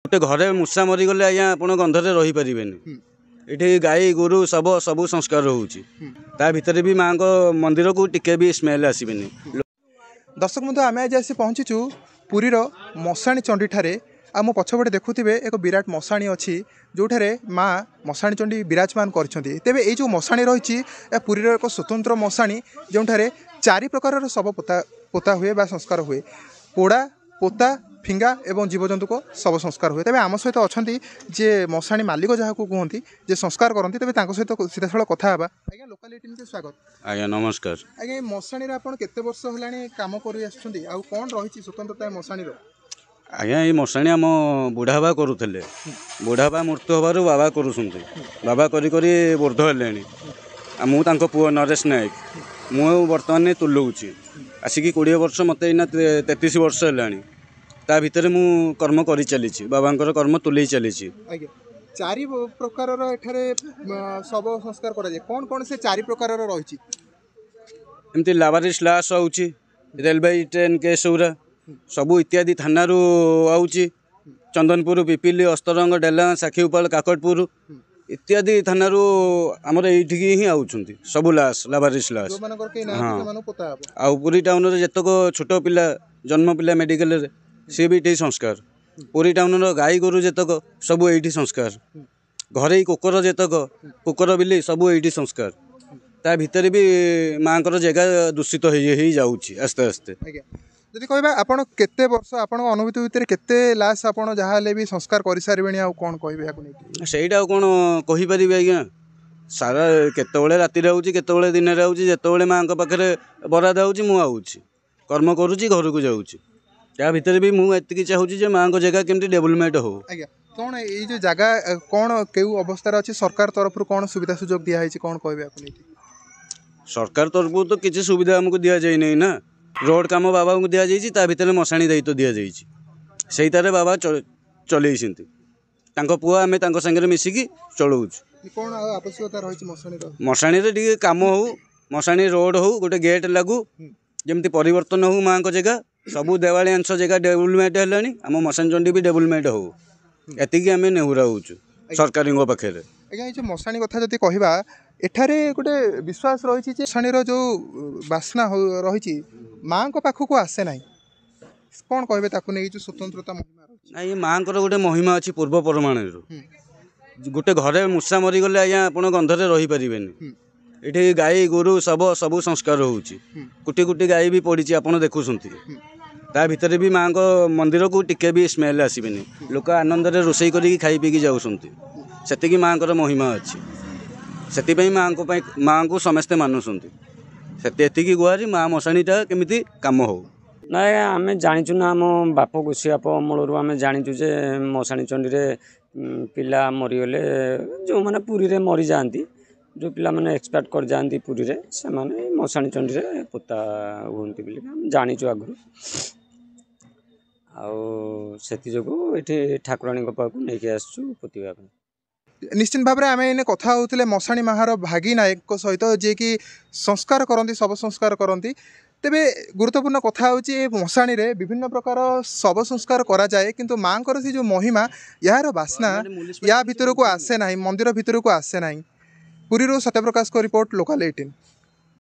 गोटे घरे मूषा मरीगले आज्ञा आप गंधरे रहीपर ये गाई गोरु सब संस्कार होची भितर भी माँ को मंदिर को टिके भी स्मेल आसबेनि। दर्शक बंधु आम आज आसी पहुँचीचु पुरीर मशाणी चंडी ठारे आ मो पछपटे देखुथिबे एक विराट मशाणी अच्छी जोठारे माँ मशाणी चंडी विराजमान करछंती। तेबे ए जो मशाणी रही पुरीर एक स्वतंत्र मशाणी जोठारे 4 प्रकार शव पोता हुए बा संस्कार हुए पोड़ा पोता फिंगा एवं जीवजंतु को शव संस्कार हुए। तेबे आम सहित अच्छी जे मशाणी मालिक जहाँ को कहते जे संस्कार करती तेबे तांको सहित सीधासल कथा हेबा। आज्ञा लोकालिटी के स्वागत। आज्ञा नमस्कार। आज्ञा मशाणी आपण केते वर्ष होलानी काम करि आछुंती आ कोन रही स्वतंत्रता मशाणी रो? आज्ञा ये मशाणी आम बुढ़ाबा करुले बुढ़ाबा मृत्यु हबार बाबा करुँच बाबा करी करी वृद्ध है मुझे पुओ नरेश नायक मु बर्तमान तुलौची आसिक 20 वर्ष मत 33 वर्ष है भितर मु कर्म कर चली बाबा कर्म तुले चली। 4 प्रकार शव संस्कार कौन कौन से 4 प्रकार रही एमती लावारिश लाश आउची रेलवे ट्रेन केस गुरा सबू इत्यादि थाना आउची चंदनपुर पिपिली अस्तरंग डेला साखीउपाल काकटपुर इत्यादि थाना आमर ये ही आउछंती सबू लाश लावारिश लाश। हाँ आ पुरी टाउन जतक छोट पिला जन्म पिला मेडिकल सी भी ये संस्कार पुरी टाउन गाई गोरु जतक सबू ये संस्कार घरे कुकर जतक कुकर बिल्ली सबू ये संस्कार ता भितर भी माँ को जगह दूषित हो जाऊँगी आस्ते आस्ते। जदि कहबा आपण केते वर्ष आपण अनुभूति भितर केते लाश आपण जहाले भी संस्कार कर सारिबेनी आ कोन कहबे याको नै सेटा कोन कहि परिबे आज्ञा सारा केतेबेले राति रे होउची केतेबेले दिन रे होउची जेतेबेले मां को पाखरे बराद होउची मु आउची कर्म करूची घर को जाउची त्या भितर भी मु एतिकी चाहूची जे मां को जगह केमती डेवलपमेंट हो। आज्ञा कोन ए जो जगह कोन केउ अवस्था रे अछि सरकार तरफ रु कोन सुविधा सुयोग दिया है कोन कहबे याको नै? सरकार तरफ तो किसी सुविधा हमको दिया जाए नहीं ना रोड काम बाबा को दि जाइए भितर मशाणी दायित्व दि जाइए से बाबा चल पुआ आम सागर मिसिकी चलाऊँ मशाणी टे कम हो मशाणी रोड हो गोटे गेट लागू जमी परिवर्तन हो माँ को जगह सबू देवाली अंश जगह डेवलपमेंट है आम मशाणी चंडी भी डेवलपमेंट हो एतिकी आम नेहुरा होचु सरकार पाखे। आज्ञा मशाणी कथा जब कहवा एठारे गोटे विश्वास रही मशाणी जो बास्ना रही माँ को पाखक आसे ना कौन कहे नहीं जो स्वतंत्रता महिमा ये माँ को गोटे महिमा अच्छी पूर्व परमाण गोटे घरे मूषा मरीगले आज्ञा आप गंधरे रहीपर ये गाई गोरु सब संस्कार होची कुटी कुटी गाई भी पड़ी आप देखुंत ता भितर भी माँ को मंदिर को टिके भी स्मेल आसबेनि लोक आनंद रोषे कर खाई पीकी जाती माँ को महिमा अच्छी से माँ को समस्ते मानुंट से गुहारी माँ मशाणीटा केमी कम हो ना आम जाचु ना आम बाप गोसी बाप अमलू आम जाचु जे मशाणी चंडी रे पिला मरीगले जो मैंने पुरी रे मरी जाती जो पिला मैंने एक्सपायर कर जाती पुरी रे से माने मशाणी चंडी रे पोता हुंती बोली जाचु आगु आठी ठाकुराणी पाक नहीं आसचु पोतिबा। निश्चित भाव में आम इन कथा होते मशाणी माहार भागी नायक सहित जी कि संस्कार करती शव संस्कार करती तेबे गुरुत्वपूर्ण कथा होची मशाणी रे विभिन्न प्रकार शव संस्कार करा जाए किंतु माँ को जो महिमा यार बास्ना या भितर को आसे ना मंदिर भितर को आसे ना। पुरी सत्यप्रकाश को रिपोर्ट लोकल 18।